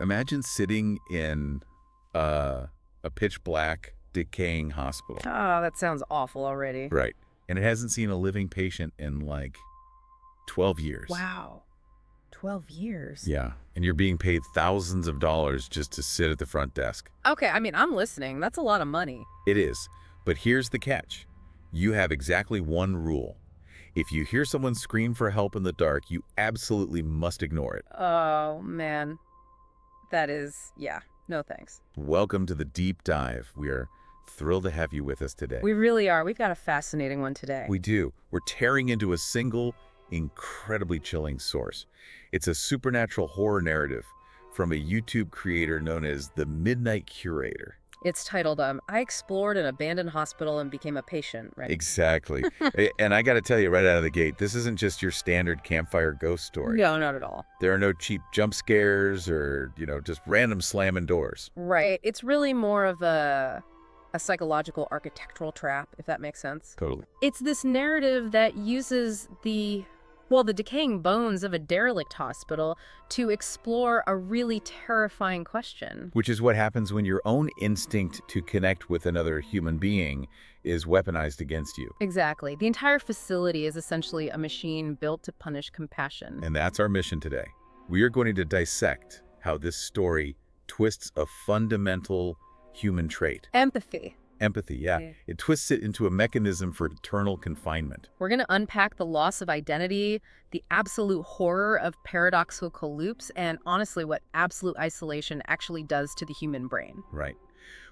imagine sitting in a pitch black, decaying hospital. Oh, that sounds awful already. Right. And it hasn't seen a living patient in like 12 years. Wow. 12 years. Yeah. And you're being paid thousands of dollars just to sit at the front desk. Okay, I mean, I'm listening. That's a lot of money. It is. But here's the catch. You have exactly one rule. If you hear someone scream for help in the dark, you absolutely must ignore it. Oh, man. That is, yeah, no thanks. Welcome to the deep dive. We are thrilled to have you with us today. We really are. We've got a fascinating one today. We do. We're tearing into a single, incredibly chilling source. It's a supernatural horror narrative from a YouTube creator known as the Midnight Curator. It's titled, I Explored an Abandoned Hospital and Became a Patient, right? Exactly. And I got to tell you right out of the gate, this isn't just your standard campfire ghost story. No, not at all. There are no cheap jump scares or, just random slamming doors. Right. It's really more of a psychological architectural trap, if that makes sense. Totally. It's this narrative that uses the decaying bones of a derelict hospital to explore a really terrifying question. Which is what happens when your own instinct to connect with another human being is weaponized against you. Exactly. The entire facility is essentially a machine built to punish compassion. And that's our mission today. We are going to dissect how this story twists a fundamental human trait. Empathy. Empathy, yeah. It twists it into a mechanism for eternal confinement. We're going to unpack the loss of identity, the absolute horror of paradoxical loops, and honestly, what absolute isolation actually does to the human brain. Right.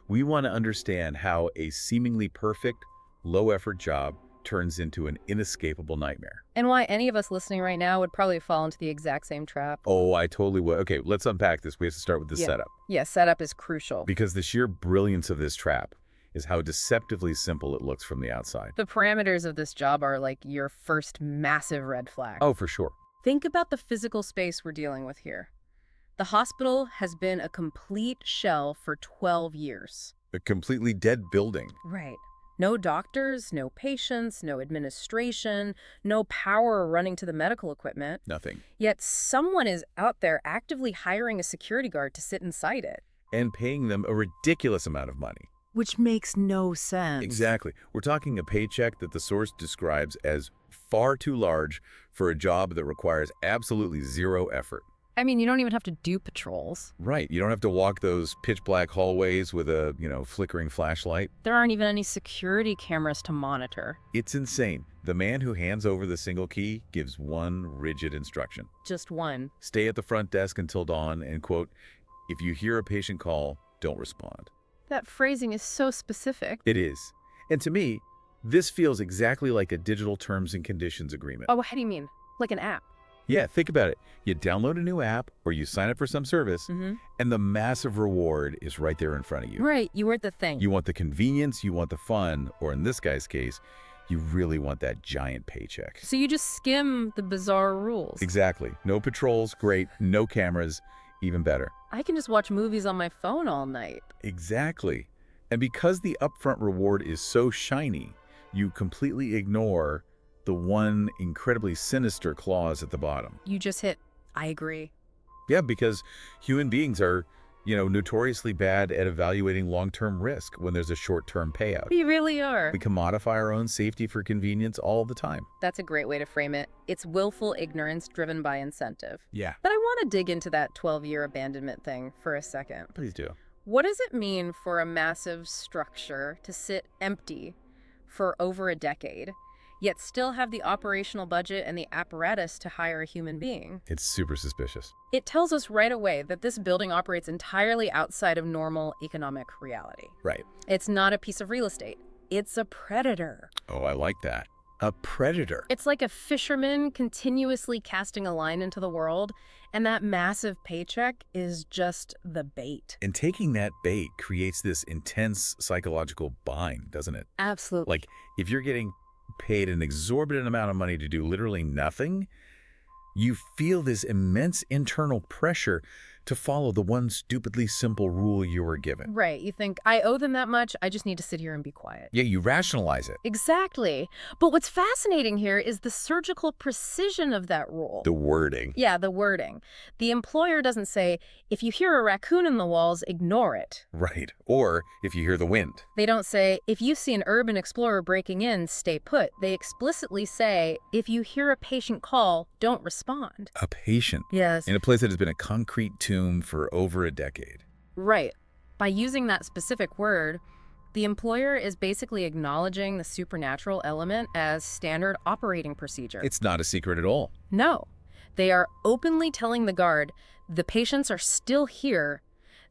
We want to understand how a seemingly perfect, low-effort job turns into an inescapable nightmare. And why any of us listening right now would probably fall into the exact same trap. Oh, I totally would. Okay, let's unpack this. We have to start with the setup. Yeah, setup is crucial. Because the sheer brilliance of this trap is how deceptively simple it looks from the outside. The parameters of this job are like your first massive red flag. Oh, for sure. Think about the physical space we're dealing with here. The hospital has been a complete shell for 12 years. A completely dead building. Right. No doctors, no patients, no administration, no power running to the medical equipment. Nothing. Yet someone is out there actively hiring a security guard to sit inside it. And paying them a ridiculous amount of money. Which makes no sense. Exactly. We're talking a paycheck that the source describes as far too large for a job that requires absolutely zero effort. I mean, you don't even have to do patrols. Right. You don't have to walk those pitch black hallways with a, flickering flashlight. There aren't even any security cameras to monitor. It's insane. The man who hands over the single key gives one rigid instruction. Just one. Stay at the front desk until dawn and, quote, if you hear a patient call, don't respond. That phrasing is so specific. It is. And to me, this feels exactly like a digital terms and conditions agreement. Oh, how do you mean? Like an app? Yeah, think about it. You download a new app or you sign up for some service, and the massive reward is right there in front of you. Right, you want the thing. You want the convenience, you want the fun, or in this guy's case, you really want that giant paycheck. So you just skim the bizarre rules. Exactly. No patrols, great. No cameras, even better. I can just watch movies on my phone all night. Exactly. And because the upfront reward is so shiny, you completely ignore the one incredibly sinister clause at the bottom. You just hit, I agree. Yeah, because human beings are, notoriously bad at evaluating long-term risk when there's a short-term payout. We really are. We commodify our own safety for convenience all the time. That's a great way to frame it. It's willful ignorance driven by incentive. Yeah. But I want to dig into that 12-year abandonment thing for a second. Please do. What does it mean for a massive structure to sit empty for over a decade, yet still have the operational budget and the apparatus to hire a human being? It's super suspicious. It tells us right away that this building operates entirely outside of normal economic reality. Right. It's not a piece of real estate. It's a predator. Oh, I like that. A predator. It's like a fisherman continuously casting a line into the world, and that massive paycheck is just the bait. And taking that bait creates this intense psychological bind, doesn't it? Absolutely. Like, if you're getting paid an exorbitant amount of money to do literally nothing, you feel this immense internal pressure to follow the one stupidly simple rule you were given. Right. You think, I owe them that much, I just need to sit here and be quiet. Yeah, you rationalize it. Exactly. But what's fascinating here is the surgical precision of that rule. The wording. Yeah, the wording. The employer doesn't say, if you hear a raccoon in the walls, ignore it. Right. Or if you hear the wind. They don't say, if you see an urban explorer breaking in, stay put. They explicitly say, if you hear a patient call, don't respond. A patient. Yes. In a place that has been a concrete tomb for over a decade. Right. By using that specific word, the employer is basically acknowledging the supernatural element as standard operating procedure. It's not a secret at all. No. They are openly telling the guard, the patients are still here.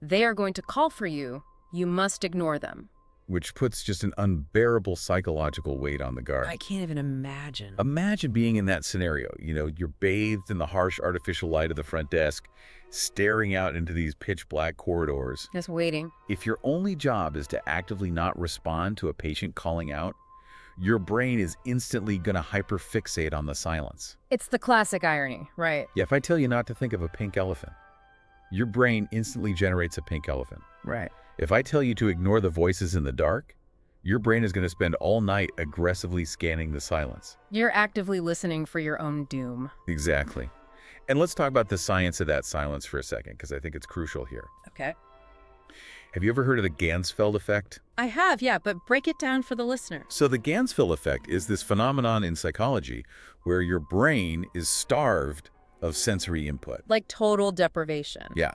They are going to call for you. You must ignore them. Which puts just an unbearable psychological weight on the guard. I can't even imagine. Imagine being in that scenario. You know, you're bathed in the harsh artificial light of the front desk, staring out into these pitch black corridors. Just waiting. If your only job is to actively not respond to a patient calling out, your brain is instantly going to hyperfixate on the silence. It's the classic irony, right? Yeah, if I tell you not to think of a pink elephant, your brain instantly generates a pink elephant. Right. If I tell you to ignore the voices in the dark, your brain is going to spend all night aggressively scanning the silence. You're actively listening for your own doom. Exactly. And let's talk about the science of that silence for a second, because I think it's crucial here. Okay. Have you ever heard of the Ganzfeld effect? I have, yeah, but break it down for the listener. So the Ganzfeld effect is this phenomenon in psychology where your brain is starved of sensory input. Like total deprivation. Yeah.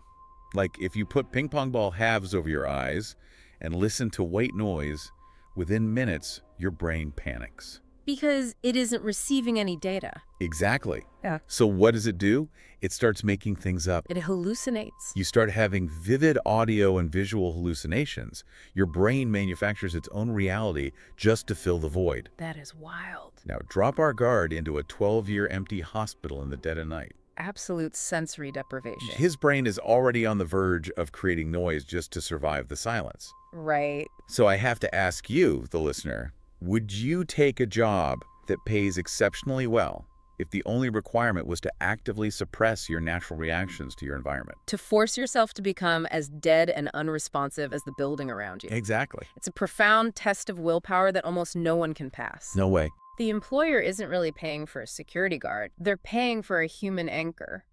Like if you put ping pong ball halves over your eyes and listen to white noise, within minutes, your brain panics. Because it isn't receiving any data. Exactly. Yeah. So what does it do? It starts making things up. It hallucinates. You start having vivid audio and visual hallucinations. Your brain manufactures its own reality just to fill the void. That is wild. Now drop our guard into a 12-year empty hospital in the dead of night. Absolute sensory deprivation. His brain is already on the verge of creating noise just to survive the silence. Right. So I have to ask you, the listener, would you take a job that pays exceptionally well if the only requirement was to actively suppress your natural reactions to your environment? To force yourself to become as dead and unresponsive as the building around you. Exactly. It's a profound test of willpower that almost no one can pass. No way. The employer isn't really paying for a security guard. They're paying for a human anchor.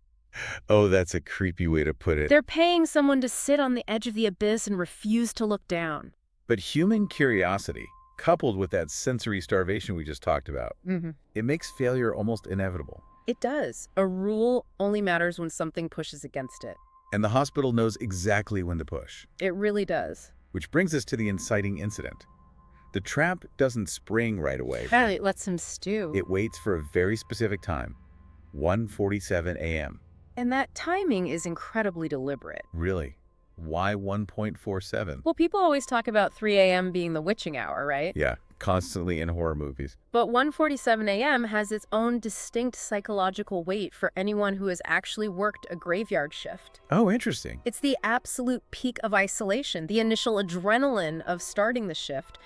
Oh, that's a creepy way to put it. They're paying someone to sit on the edge of the abyss and refuse to look down. But human curiosity, coupled with that sensory starvation we just talked about, it makes failure almost inevitable. It does. A rule only matters when something pushes against it. And the hospital knows exactly when to push. It really does. Which brings us to the inciting incident. The trap doesn't spring right away. It lets him stew. It waits for a very specific time, 1:47 a.m. And that timing is incredibly deliberate. Really? Why 1.47? Well, people always talk about 3 a.m. being the witching hour, right? Yeah, constantly in horror movies. But 1:47 a.m. has its own distinct psychological weight for anyone who has actually worked a graveyard shift. Oh, interesting. It's the absolute peak of isolation, the initial adrenaline of starting the shift.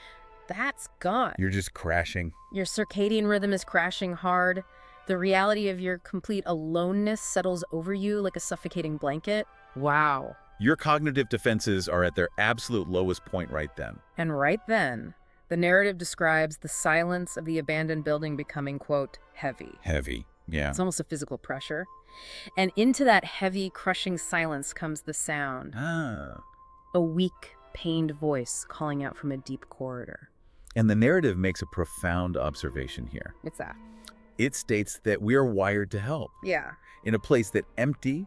That's gone. You're just crashing. Your circadian rhythm is crashing hard. The reality of your complete aloneness settles over you like a suffocating blanket. Wow. Your cognitive defenses are at their absolute lowest point right then. And right then, the narrative describes the silence of the abandoned building becoming, quote, heavy. Heavy, yeah. It's almost a physical pressure. And into that heavy, crushing silence comes the sound. Ah. A weak, pained voice calling out from a deep corridor. And the narrative makes a profound observation here. What's that? It states that we are wired to help. Yeah. In a place that empty,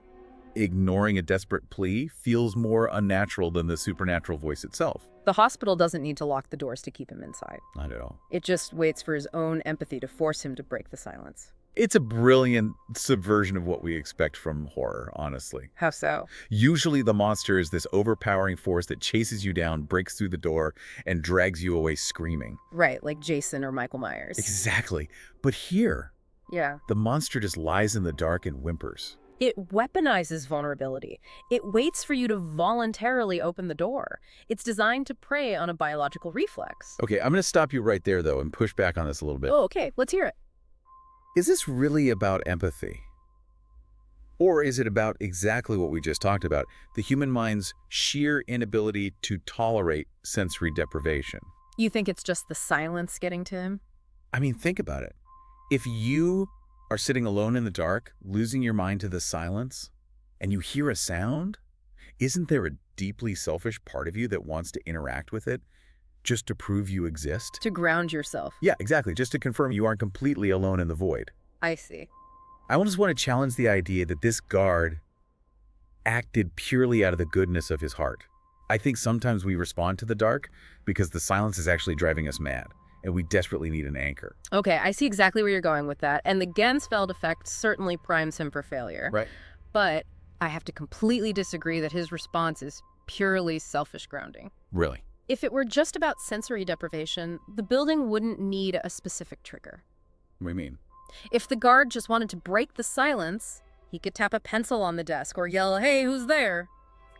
ignoring a desperate plea feels more unnatural than the supernatural voice itself. The hospital doesn't need to lock the doors to keep him inside. Not at all. It just waits for his own empathy to force him to break the silence. It's a brilliant subversion of what we expect from horror, honestly. How so? Usually the monster is this overpowering force that chases you down, breaks through the door, and drags you away screaming. Right, like Jason or Michael Myers. Exactly. But here, Yeah. the monster just lies in the dark and whimpers. It weaponizes vulnerability. It waits for you to voluntarily open the door. It's designed to prey on a biological reflex. Okay, I'm going to stop you right there, though, and push back on this a little bit. Oh, okay. Let's hear it. Is this really about empathy? Or is it about exactly what we just talked about, the human mind's sheer inability to tolerate sensory deprivation? You think it's just the silence getting to him? I mean, think about it. If you are sitting alone in the dark, losing your mind to the silence, and you hear a sound, isn't there a deeply selfish part of you that wants to interact with it just to prove you exist? To ground yourself. Yeah, exactly. Just to confirm you aren't completely alone in the void. I see. I just want to challenge the idea that this guard acted purely out of the goodness of his heart. I think sometimes we respond to the dark because the silence is actually driving us mad, and we desperately need an anchor. Okay, I see exactly where you're going with that, and the Gensfeld effect certainly primes him for failure. Right. But I have to completely disagree that his response is purely selfish grounding. Really? If it were just about sensory deprivation, the building wouldn't need a specific trigger. What do you mean? If the guard just wanted to break the silence, he could tap a pencil on the desk or yell, "Hey, who's there?"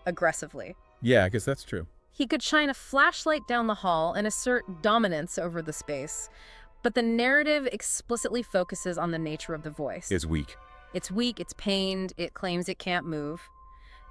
aggressively. Yeah, I guess that's true. He could shine a flashlight down the hall and assert dominance over the space. But the narrative explicitly focuses on the nature of the voice. It's weak. It's weak, it's pained, it claims it can't move.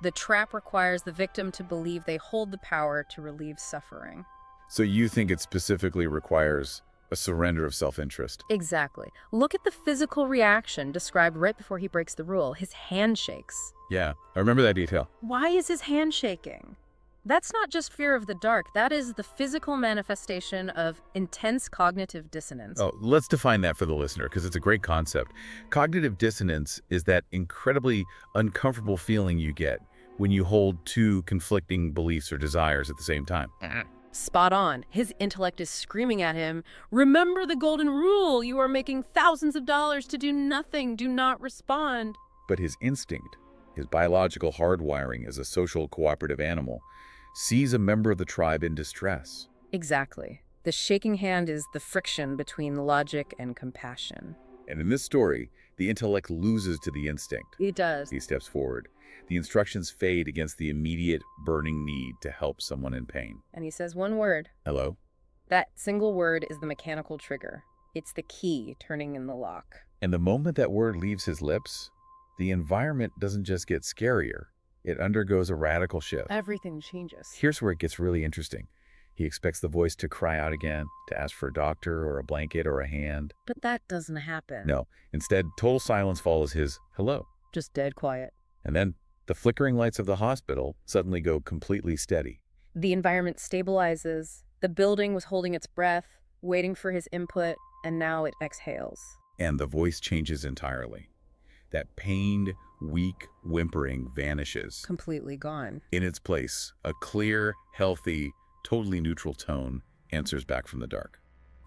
The trap requires the victim to believe they hold the power to relieve suffering. So you think it specifically requires a surrender of self-interest? Exactly. Look at the physical reaction described right before he breaks the rule. His hand shakes. Yeah, I remember that detail. Why is his hand shaking? That's not just fear of the dark. That is the physical manifestation of intense cognitive dissonance. Oh, let's define that for the listener, because it's a great concept. Cognitive dissonance is that incredibly uncomfortable feeling you get when you hold two conflicting beliefs or desires at the same time. Spot on. His intellect is screaming at him, "Remember the golden rule! You are making thousands of dollars to do nothing. Do not respond." But his instinct, his biological hardwiring as a social cooperative animal, sees a member of the tribe in distress. Exactly. The shaking hand is the friction between logic and compassion. And in this story, the intellect loses to the instinct. It does. He steps forward. The instructions fade against the immediate burning need to help someone in pain. And he says one word. Hello? That single word is the mechanical trigger. It's the key turning in the lock. And the moment that word leaves his lips, the environment doesn't just get scarier. It undergoes a radical shift. Everything changes. Here's where it gets really interesting. He expects the voice to cry out again, to ask for a doctor or a blanket or a hand. But that doesn't happen. No. Instead, total silence follows his hello. Just dead quiet. And then the flickering lights of the hospital suddenly go completely steady. The environment stabilizes. The building was holding its breath, waiting for his input, and now it exhales. And the voice changes entirely. That pained, weak whimpering vanishes. Completely gone. In its place, a clear, healthy, totally neutral tone answers back from the dark.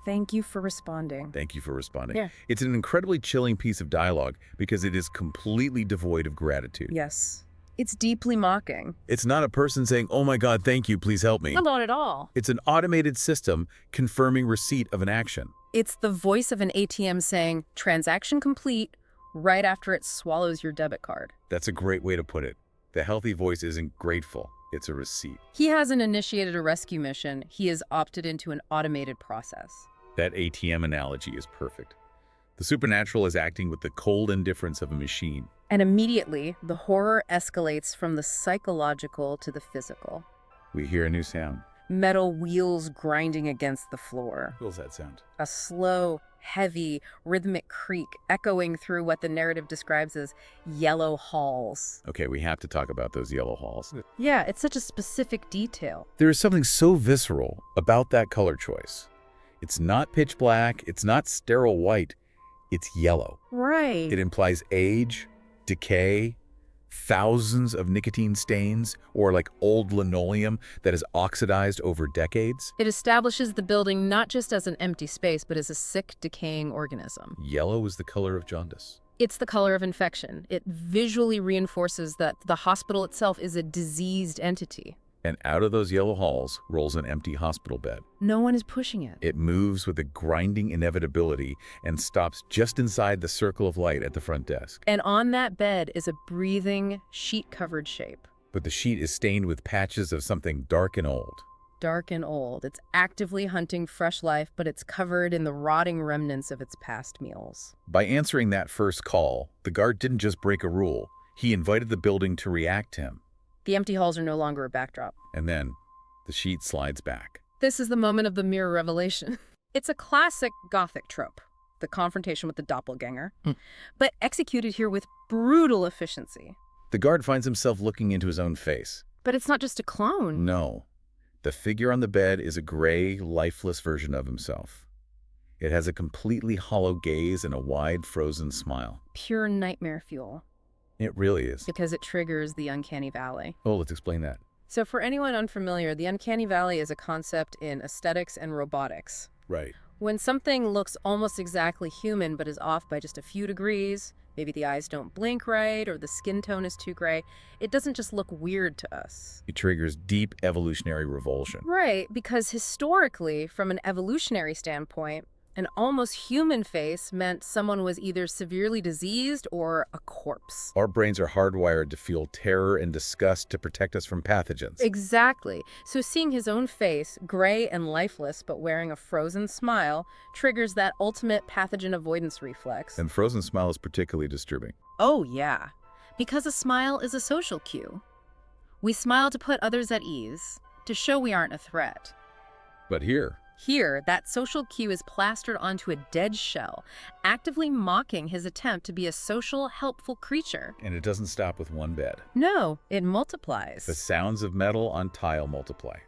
Thank you for responding. Thank you for responding. Yeah. It's an incredibly chilling piece of dialogue because it is completely devoid of gratitude. Yes. It's deeply mocking. It's not a person saying, "Oh my God, thank you, please help me." Not at all. It's an automated system confirming receipt of an action. It's the voice of an ATM saying, "Transaction complete," right after it swallows your debit card. That's a great way to put it. The healthy voice isn't grateful. It's a receipt. He hasn't initiated a rescue mission. He has opted into an automated process. That ATM analogy is perfect. The supernatural is acting with the cold indifference of a machine. And immediately, the horror escalates from the psychological to the physical. We hear a new sound. Metal wheels grinding against the floor. What was that sound? A slow, heavy, rhythmic creak echoing through what the narrative describes as yellow halls. Okay, we have to talk about those yellow halls. Yeah, it's such a specific detail. There is something so visceral about that color choice. It's not pitch black, it's not sterile white, it's yellow. Right. It implies age, decay, thousands of nicotine stains, or like old linoleum that is oxidized over decades. It establishes the building not just as an empty space, but as a sick, decaying organism. Yellow is the color of jaundice. It's the color of infection. It visually reinforces that the hospital itself is a diseased entity. And out of those yellow halls rolls an empty hospital bed. No one is pushing it. It moves with a grinding inevitability and stops just inside the circle of light at the front desk. And on that bed is a breathing, sheet-covered shape. But the sheet is stained with patches of something dark and old. Dark and old. It's actively hunting fresh life, but it's covered in the rotting remnants of its past meals. By answering that first call, the guard didn't just break a rule. He invited the building to react to him. The empty halls are no longer a backdrop. And then the sheet slides back. This is the moment of the mirror revelation. It's a classic Gothic trope, the confrontation with the doppelganger, but executed here with brutal efficiency. The guard finds himself looking into his own face. But it's not just a clone. No. The figure on the bed is a gray, lifeless version of himself. It has a completely hollow gaze and a wide, frozen smile. Pure nightmare fuel. It really is. Because it triggers the uncanny valley. Oh, let's explain that. So for anyone unfamiliar, the uncanny valley is a concept in aesthetics and robotics. Right. When something looks almost exactly human but is off by just a few degrees, maybe the eyes don't blink right or the skin tone is too gray, it doesn't just look weird to us. It triggers deep evolutionary revulsion. Right, because historically, from an evolutionary standpoint, an almost human face meant someone was either severely diseased or a corpse. Our brains are hardwired to feel terror and disgust to protect us from pathogens. Exactly. So seeing his own face, gray and lifeless but wearing a frozen smile, triggers that ultimate pathogen avoidance reflex. And frozen smile is particularly disturbing. Oh, yeah. Because a smile is a social cue. We smile to put others at ease, to show we aren't a threat. But Here, that social cue is plastered onto a dead shell, actively mocking his attempt to be a social, helpful creature. and it doesn't stop with one bed. No, it multiplies. The sounds of metal on tile multiply.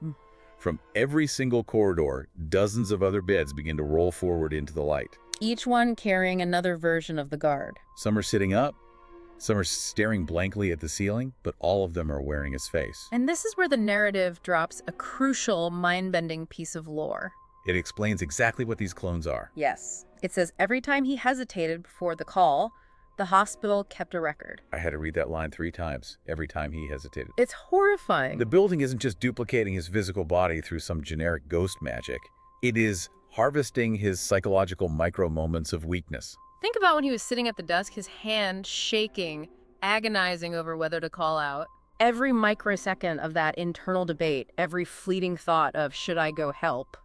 From every single corridor, dozens of other beds begin to roll forward into the light. Each one carrying another version of the guard. Some are sitting up, some are staring blankly at the ceiling, but all of them are wearing his face. And this is where the narrative drops a crucial, mind-bending piece of lore. It explains exactly what these clones are. Yes. It says every time he hesitated before the call, the hospital kept a record. I had to read that line 3 times, every time he hesitated. It's horrifying. The building isn't just duplicating his physical body through some generic ghost magic. It is harvesting his psychological micro-moments of weakness. Think about when he was sitting at the desk, his hand shaking, agonizing over whether to call out. Every microsecond of that internal debate, every fleeting thought of should I go help,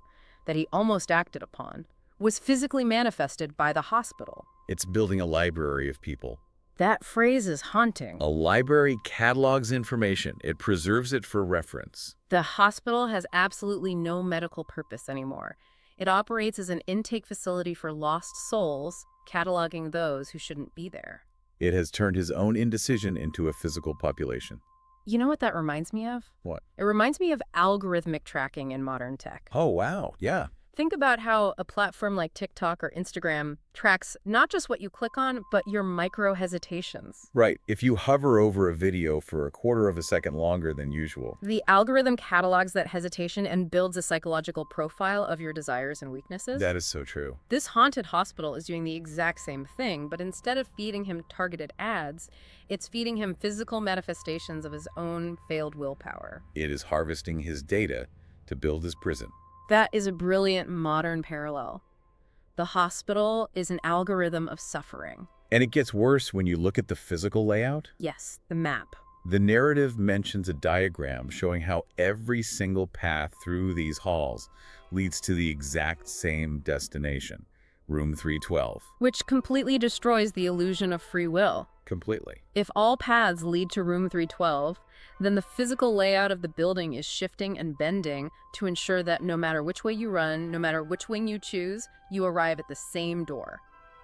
that he almost acted upon, was physically manifested by the hospital. It's building a library of people. That phrase is haunting. A library catalogs information. It preserves it for reference. The hospital has absolutely no medical purpose anymore. It operates as an intake facility for lost souls, cataloging those who shouldn't be there. It has turned his own indecision into a physical population. You know what that reminds me of? What? It reminds me of algorithmic tracking in modern tech. Oh, wow. Yeah. Think about how a platform like TikTok or Instagram tracks not just what you click on, but your micro hesitations. Right. If you hover over a video for a quarter of a second longer than usual. The algorithm catalogs that hesitation and builds a psychological profile of your desires and weaknesses. That is so true. This haunted hospital is doing the exact same thing, but instead of feeding him targeted ads, it's feeding him physical manifestations of his own failed willpower. It is harvesting his data to build his prison. That is a brilliant modern parallel. The hospital is an algorithm of suffering. And it gets worse when you look at the physical layout. Yes, the map. The narrative mentions a diagram showing how every single path through these halls leads to the exact same destination, room 312. Which completely destroys the illusion of free will. Completely. If all paths lead to room 312, then the physical layout of the building is shifting and bending to ensure that no matter which way you run, no matter which wing you choose, you arrive at the same door.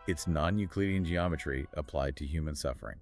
It's non-Euclidean geometry applied to human suffering.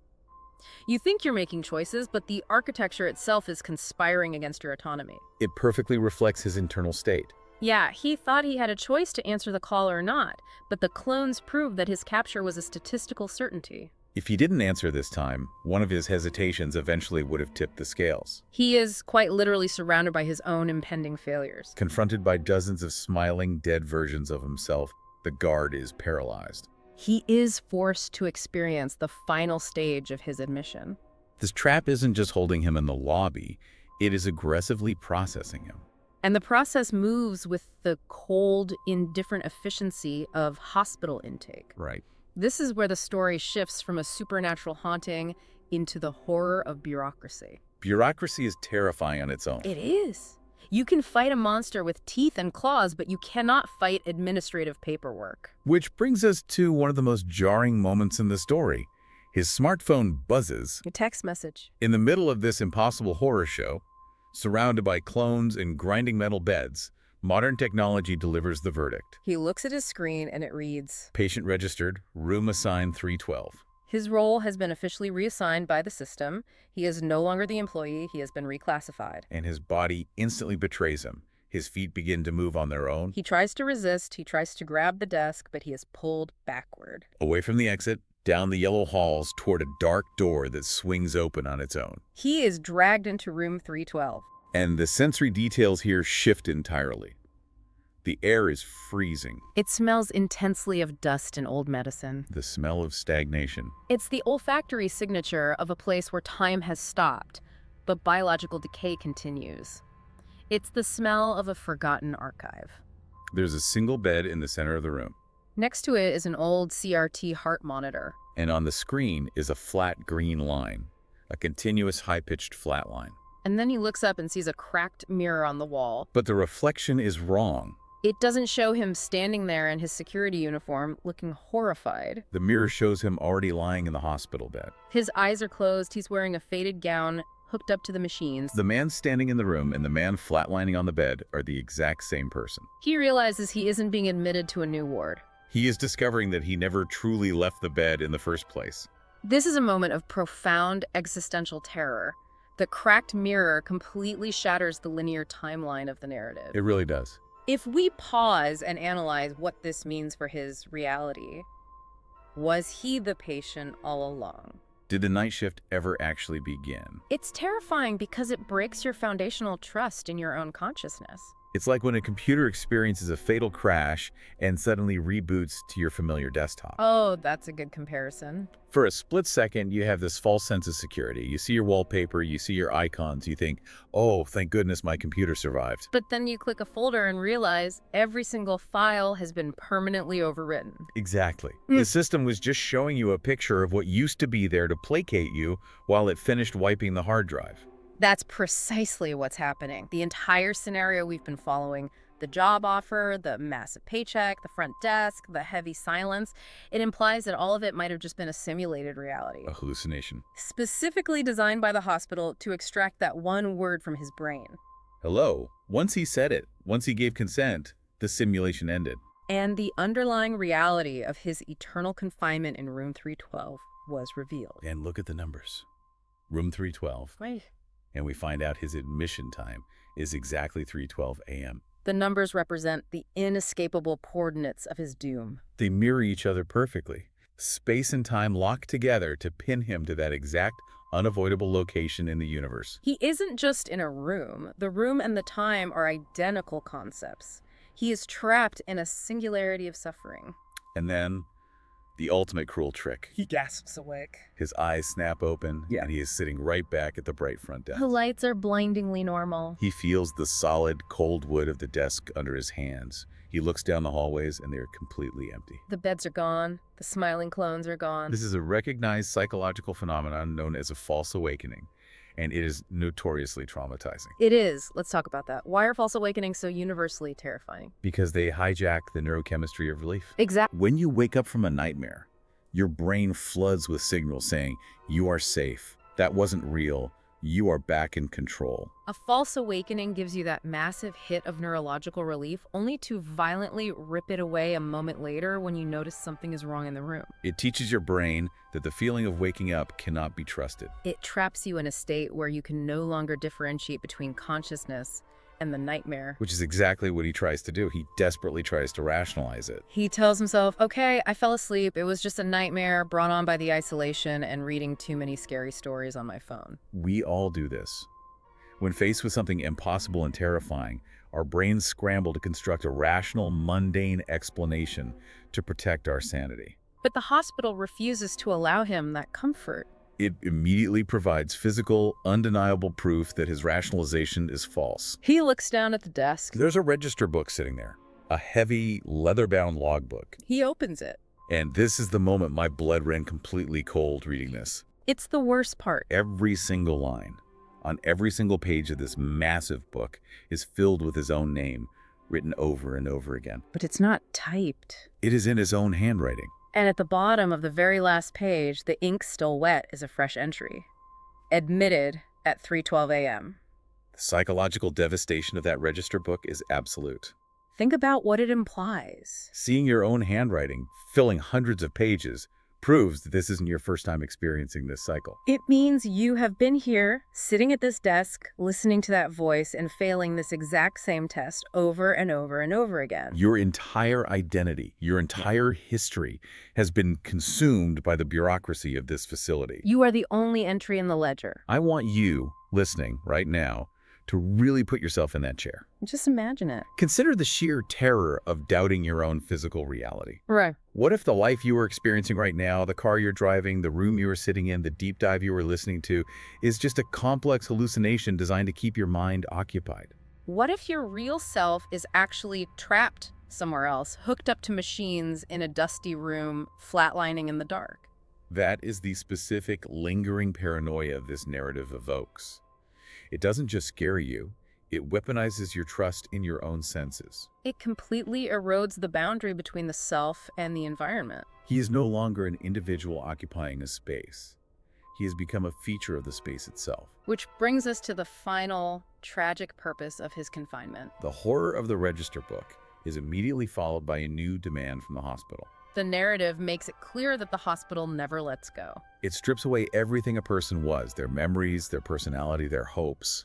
You think you're making choices, but the architecture itself is conspiring against your autonomy. It perfectly reflects his internal state. Yeah, he thought he had a choice to answer the call or not, but the clones proved that his capture was a statistical certainty. If he didn't answer this time, one of his hesitations eventually would have tipped the scales. He is quite literally surrounded by his own impending failures. Confronted by dozens of smiling, dead versions of himself, the guard is paralyzed. He is forced to experience the final stage of his admission. This trap isn't just holding him in the lobby, it is aggressively processing him. And the process moves with the cold, indifferent efficiency of hospital intake. Right. This is where the story shifts from a supernatural haunting into the horror of bureaucracy. Bureaucracy is terrifying on its own. It is. You can fight a monster with teeth and claws, but you cannot fight administrative paperwork. Which brings us to one of the most jarring moments in the story. His smartphone buzzes. A text message. In the middle of this impossible horror show, surrounded by clones and grinding metal beds, modern technology delivers the verdict. He looks at his screen and it reads, Patient registered, room assigned 312. his role has been officially reassigned by the system. He is no longer the employee. He has been reclassified. And his body instantly betrays him. His feet begin to move on their own. He tries to resist. He tries to grab the desk, but he is pulled backward. Away from the exit, down the yellow halls toward a dark door that swings open on its own. He is dragged into room 312. And the sensory details here shift entirely. The air is freezing. It smells intensely of dust and old medicine. The smell of stagnation. It's the olfactory signature of a place where time has stopped, but biological decay continues. It's the smell of a forgotten archive. There's a single bed in the center of the room. Next to it is an old CRT heart monitor. And on the screen is a flat green line, a continuous high-pitched flat line. And then he looks up and sees a cracked mirror on the wall. But the reflection is wrong. It doesn't show him standing there in his security uniform, looking horrified. The mirror shows him already lying in the hospital bed. His eyes are closed. He's wearing a faded gown, hooked up to the machines. The man standing in the room and the man flatlining on the bed are the exact same person. He realizes he isn't being admitted to a new ward. He is discovering that he never truly left the bed in the first place. This is a moment of profound existential terror. The cracked mirror completely shatters the linear timeline of the narrative. It really does. If we pause and analyze what this means for his reality, was he the patient all along? Did the night shift ever actually begin? It's terrifying because it breaks your foundational trust in your own consciousness. It's like when a computer experiences a fatal crash and suddenly reboots to your familiar desktop. Oh, that's a good comparison. For a split second, you have this false sense of security. You see your wallpaper, you see your icons, you think, oh, thank goodness my computer survived. But then you click a folder and realize every single file has been permanently overwritten. Exactly. The system was just showing you a picture of what used to be there to placate you while it finished wiping the hard drive. That's precisely what's happening. The entire scenario we've been following, the job offer, the massive paycheck, the front desk, the heavy silence, it implies that all of it might have just been a simulated reality. A hallucination. Specifically designed by the hospital to extract that one word from his brain. Hello. Once he said it, once he gave consent, the simulation ended. And the underlying reality of his eternal confinement in room 312 was revealed. And look at the numbers. Room 312. Wait. And we find out his admission time is exactly 3:12 a.m. The numbers represent the inescapable coordinates of his doom. They mirror each other perfectly. Space and time lock together to pin him to that exact, unavoidable location in the universe. He isn't just in a room. The room and the time are identical concepts. He is trapped in a singularity of suffering. And then, the ultimate cruel trick. He gasps awake. His eyes snap open, and he is sitting right back at the bright front desk. The lights are blindingly normal. He feels the solid, cold wood of the desk under his hands. He looks down the hallways, and they are completely empty. The beds are gone. The smiling clones are gone. This is a recognized psychological phenomenon known as a false awakening, and it is notoriously traumatizing. It is. Let's talk about that. Why are false awakenings so universally terrifying? Because they hijack the neurochemistry of relief. Exactly. When you wake up from a nightmare, your brain floods with signals saying, you are safe, that wasn't real, you are back in control. A false awakening gives you that massive hit of neurological relief, only to violently rip it away a moment later when you notice something is wrong in the room. It teaches your brain that the feeling of waking up cannot be trusted. It traps you in a state where you can no longer differentiate between consciousness and the nightmare. Which is exactly what he tries to do. He desperately tries to rationalize it. He tells himself, okay, I fell asleep. It was just a nightmare brought on by the isolation and reading too many scary stories on my phone. We all do this. When faced with something impossible and terrifying, our brains scramble to construct a rational, mundane explanation to protect our sanity. But the hospital refuses to allow him that comfort. It immediately provides physical, undeniable proof that his rationalization is false. He looks down at the desk. There's a register book sitting there, a heavy, leather-bound logbook. He opens it. And this is the moment my blood ran completely cold reading this. It's the worst part. Every single line on every single page of this massive book is filled with his own name, written over and over again. But it's not typed. It is in his own handwriting. And at the bottom of the very last page, the ink still wet, is a fresh entry. Admitted at 3:12 a.m. The psychological devastation of that register book is absolute. Think about what it implies. Seeing your own handwriting, filling hundreds of pages, proves that this isn't your first time experiencing this cycle. It means you have been here, sitting at this desk, listening to that voice and failing this exact same test over and over and over again. Your entire identity, your entire history has been consumed by the bureaucracy of this facility. You are the only entry in the ledger. I want you, listening right now, to really put yourself in that chair. Just imagine it. Consider the sheer terror of doubting your own physical reality. Right. What if the life you are experiencing right now, the car you're driving, the room you are sitting in, the deep dive you were listening to, is just a complex hallucination designed to keep your mind occupied? What if your real self is actually trapped somewhere else, hooked up to machines in a dusty room, flatlining in the dark? That is the specific, lingering paranoia this narrative evokes. It doesn't just scare you, it weaponizes your trust in your own senses. It completely erodes the boundary between the self and the environment. He is no longer an individual occupying a space. He has become a feature of the space itself. Which brings us to the final, tragic purpose of his confinement. The horror of the register book is immediately followed by a new demand from the hospital. The narrative makes it clear that the hospital never lets go. It strips away everything a person was, their memories, their personality, their hopes,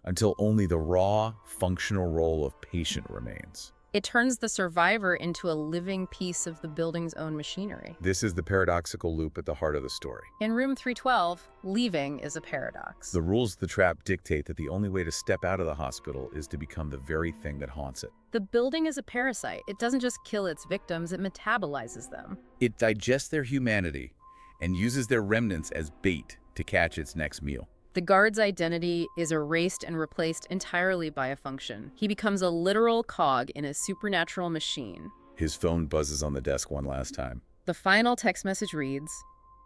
until only the raw, functional role of patient remains. It turns the survivor into a living piece of the building's own machinery. This is the paradoxical loop at the heart of the story. In room 312, leaving is a paradox. The rules of the trap dictate that the only way to step out of the hospital is to become the very thing that haunts it. The building is a parasite. It doesn't just kill its victims, it metabolizes them. It digests their humanity and uses their remnants as bait to catch its next meal. The guard's identity is erased and replaced entirely by a function. He becomes a literal cog in a supernatural machine. His phone buzzes on the desk one last time. The final text message reads,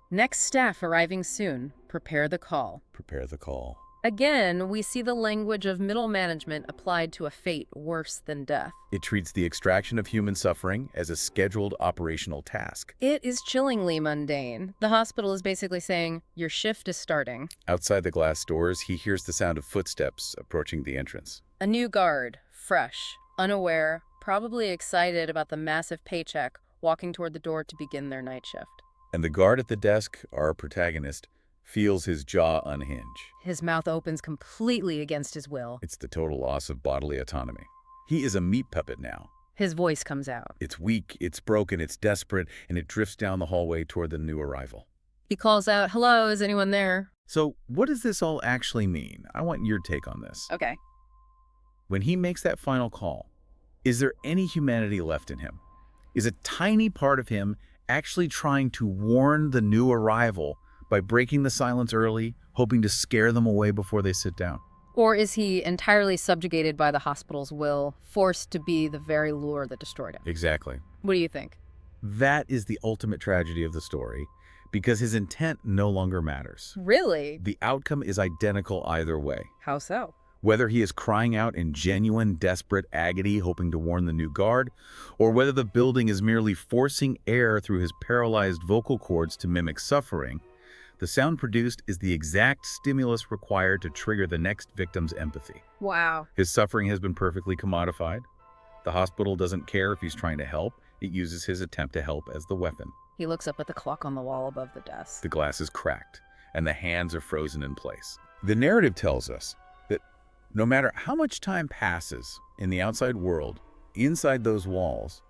"Next staff arriving soon. Prepare the call." Prepare the call. Again, we see the language of middle management applied to a fate worse than death. It treats the extraction of human suffering as a scheduled operational task. It is chillingly mundane. The hospital is basically saying, your shift is starting. Outside the glass doors, he hears the sound of footsteps approaching the entrance. A new guard, fresh, unaware, probably excited about the massive paycheck, walking toward the door to begin their night shift. And the guard at the desk, our protagonist, feels his jaw unhinge. His mouth opens completely against his will. It's the total loss of bodily autonomy. He is a meat puppet now. His voice comes out. It's weak, it's broken, it's desperate, and it drifts down the hallway toward the new arrival. He calls out, "Hello, is anyone there?" So what does this all actually mean? I want your take on this. Okay. When he makes that final call, is there any humanity left in him? Is a tiny part of him actually trying to warn the new arrival by breaking the silence early, hoping to scare them away before they sit down? Or is he entirely subjugated by the hospital's will, forced to be the very lure that destroyed him? Exactly. What do you think? That is the ultimate tragedy of the story, because his intent no longer matters. Really? The outcome is identical either way. How so? Whether he is crying out in genuine, desperate agony, hoping to warn the new guard, or whether the building is merely forcing air through his paralyzed vocal cords to mimic suffering, the sound produced is the exact stimulus required to trigger the next victim's empathy. Wow. His suffering has been perfectly commodified. The hospital doesn't care if he's trying to help. It uses his attempt to help as the weapon. He looks up at the clock on the wall above the desk. The glass is cracked, and the hands are frozen in place. The narrative tells us that no matter how much time passes in the outside world, inside those walls,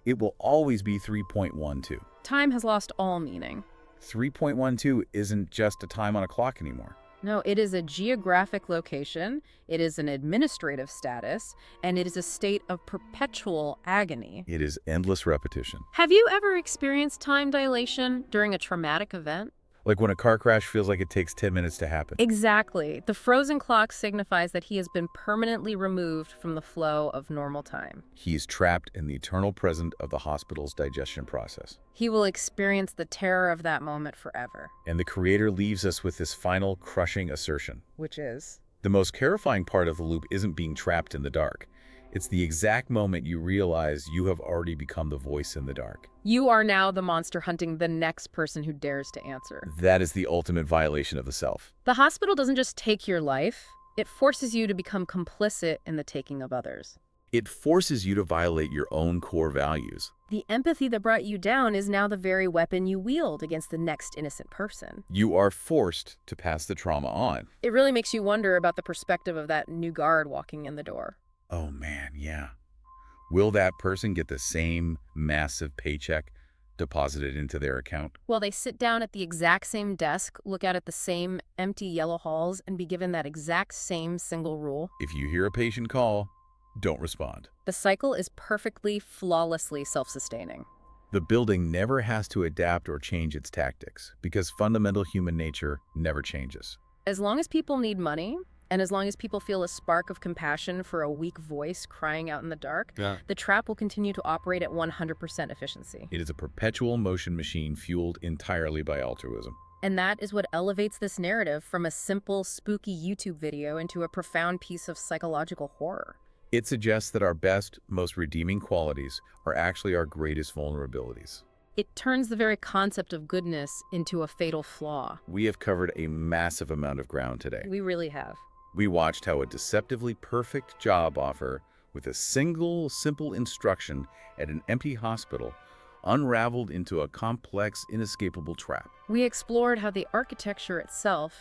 it will always be 3.12. Time has lost all meaning. 3.12 isn't just a time on a clock anymore. No, it is a geographic location, it is an administrative status, and it is a state of perpetual agony. It is endless repetition. Have you ever experienced time dilation during a traumatic event? Like when a car crash feels like it takes 10 minutes to happen. Exactly. The frozen clock signifies that he has been permanently removed from the flow of normal time. He's trapped in the eternal present of the hospital's digestion process. He will experience the terror of that moment forever. And the creator leaves us with this final crushing assertion. Which is? The most terrifying part of the loop isn't being trapped in the dark. It's the exact moment you realize you have already become the voice in the dark. You are now the monster hunting the next person who dares to answer. That is the ultimate violation of the self. The hospital doesn't just take your life, it forces you to become complicit in the taking of others. It forces you to violate your own core values. The empathy that brought you down is now the very weapon you wield against the next innocent person. You are forced to pass the trauma on. It really makes you wonder about the perspective of that new guard walking in the door. Oh man, yeah. Will that person get the same massive paycheck deposited into their account? Will they sit down at the exact same desk, look out at the same empty yellow halls, and be given that exact same single rule? If you hear a patient call, don't respond. The cycle is perfectly, flawlessly self-sustaining. The building never has to adapt or change its tactics because fundamental human nature never changes. As long as people need money, and as long as people feel a spark of compassion for a weak voice crying out in the dark, the trap will continue to operate at 100% efficiency. It is a perpetual motion machine fueled entirely by altruism. And that is what elevates this narrative from a simple, spooky YouTube video into a profound piece of psychological horror. It suggests that our best, most redeeming qualities are actually our greatest vulnerabilities. It turns the very concept of goodness into a fatal flaw. We have covered a massive amount of ground today. We really have. We watched how a deceptively perfect job offer with a single, simple instruction at an empty hospital unraveled into a complex, inescapable trap. We explored how the architecture itself,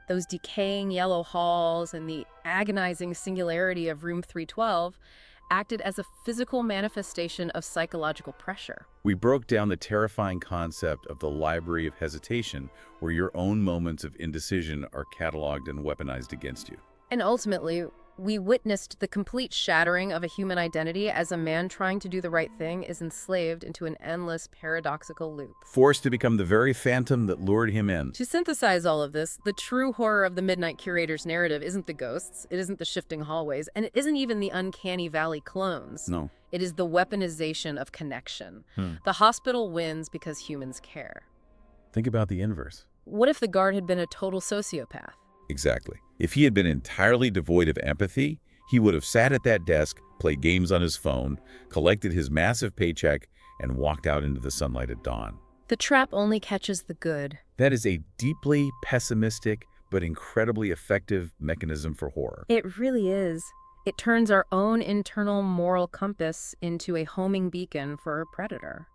those decaying yellow halls and the agonizing singularity of room 312, acted as a physical manifestation of psychological pressure. We broke down the terrifying concept of the library of hesitation, where your own moments of indecision are cataloged and weaponized against you. And ultimately, we witnessed the complete shattering of a human identity as a man trying to do the right thing is enslaved into an endless paradoxical loop. Forced to become the very phantom that lured him in. To synthesize all of this, the true horror of the Midnight Curator's narrative isn't the ghosts, it isn't the shifting hallways, and it isn't even the uncanny valley clones. No. It is the weaponization of connection. The hospital wins because humans care. Think about the inverse. What if the guard had been a total sociopath? Exactly. If he had been entirely devoid of empathy, he would have sat at that desk, played games on his phone, collected his massive paycheck, and walked out into the sunlight at dawn. The trap only catches the good. That is a deeply pessimistic but incredibly effective mechanism for horror. It really is. It turns our own internal moral compass into a homing beacon for a predator.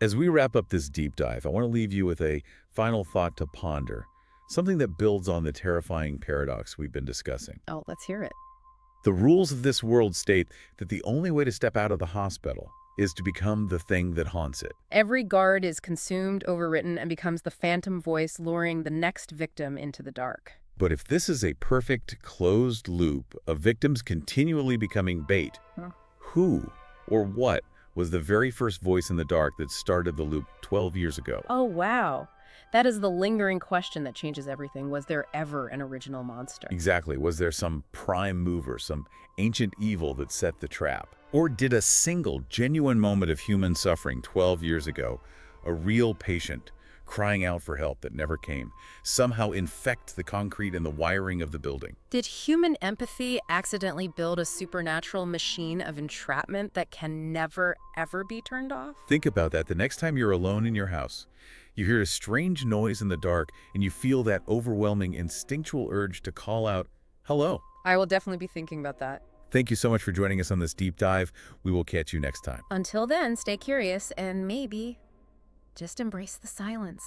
As we wrap up this deep dive, I want to leave you with a final thought to ponder, something that builds on the terrifying paradox we've been discussing. Oh, let's hear it. The rules of this world state that the only way to step out of the hospital is to become the thing that haunts it. Every guard is consumed, overwritten, and becomes the phantom voice luring the next victim into the dark. But if this is a perfect closed loop of victims continually becoming bait, who or what was the very first voice in the dark that started the loop 12 years ago? Oh, wow. That is the lingering question that changes everything. Was there ever an original monster? Exactly. Was there some prime mover, some ancient evil that set the trap? Or did a single, genuine moment of human suffering 12 years ago, a real patient crying out for help that never came, somehow infect the concrete and the wiring of the building? Did human empathy accidentally build a supernatural machine of entrapment that can never, ever be turned off? Think about that the next time you're alone in your house. You hear a strange noise in the dark, and you feel that overwhelming instinctual urge to call out, hello. I will definitely be thinking about that. Thank you so much for joining us on this deep dive. We will catch you next time. Until then, stay curious and maybe just embrace the silence.